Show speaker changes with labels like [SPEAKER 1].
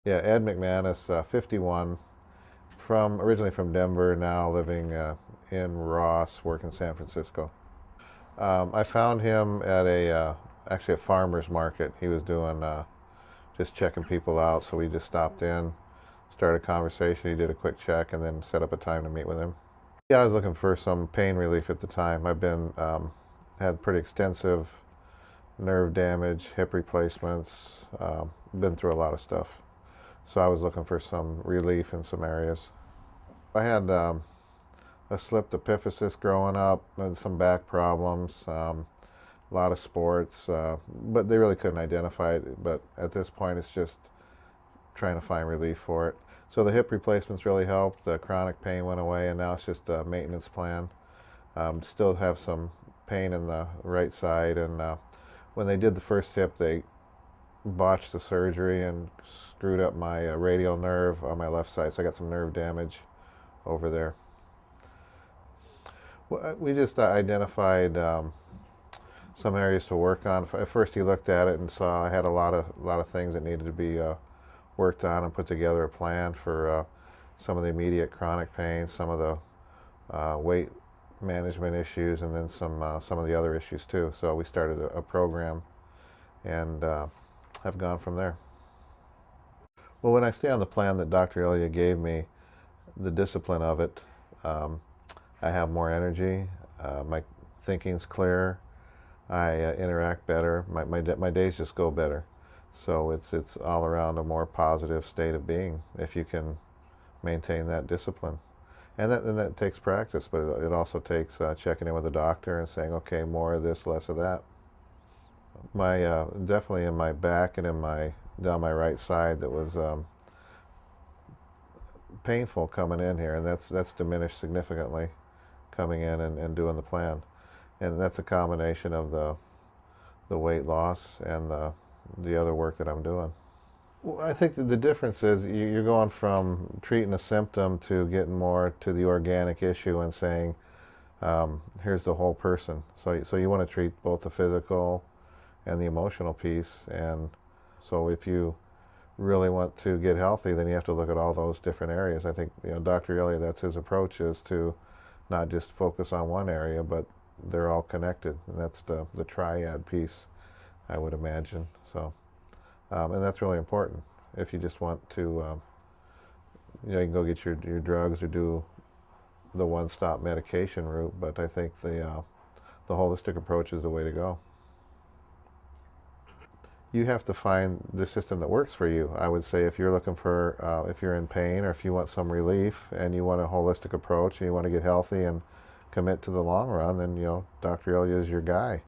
[SPEAKER 1] Yeah, Ed McManus, 51, originally from Denver, now living in Ross, work in San Francisco. I found him at actually a farmer's market. He was doing just checking people out, so we just stopped in, started a conversation. He did a quick check, and then set up a time to meet with him. Yeah, I was looking for some pain relief at the time. I've been had pretty extensive nerve damage, hip replacements, been through a lot of stuff. So I was looking for some relief in some areas. I had a slipped epiphysis growing up and some back problems, a lot of sports, but they really couldn't identify it. But at this point, it's just trying to find relief for it. So the hip replacements really helped. The chronic pain went away, and now it's just a maintenance plan. Still have some pain in the right side, and when they did the first hip, they botched the surgery and screwed up my radial nerve on my left side, so I got some nerve damage over there. Well, we just identified some areas to work on. At first, he looked at it and saw I had a lot of things that needed to be worked on, and put together a plan for some of the immediate chronic pain, some of the weight management issues, and then some of the other issues too. So we started a program, and have gone from there. Well, when I stay on the plan that Dr. Ilya gave me, the discipline of it, um, I have more energy. My thinking's clearer. I interact better. My days just go better. So it's all around a more positive state of being if you can maintain that discipline. And that takes practice, but it also takes checking in with the doctor and saying, okay, more of this, less of that. My definitely in my back and in my down my right side that was painful coming in here, and that's diminished significantly coming in and doing the plan. And that's a combination of the weight loss and the other work that I'm doing. Well, I think that the difference is you're going from treating a symptom to getting more to the organic issue and saying, here's the whole person. So you want to treat both the physical and the emotional piece. And so if you really want to get healthy, then you have to look at all those different areas. I think, Dr. Ilya, that's his approach, is to not just focus on one area, but they're all connected. And that's the triad piece, I would imagine. So, and that's really important. If you just want to, you can go get your drugs or do the one-stop medication route, but I think the holistic approach is the way to go. You have to find the system that works for you. I would say if you're looking for, if you're in pain or if you want some relief and you want a holistic approach and you want to get healthy and commit to the long run, then Dr. Ilya is your guy.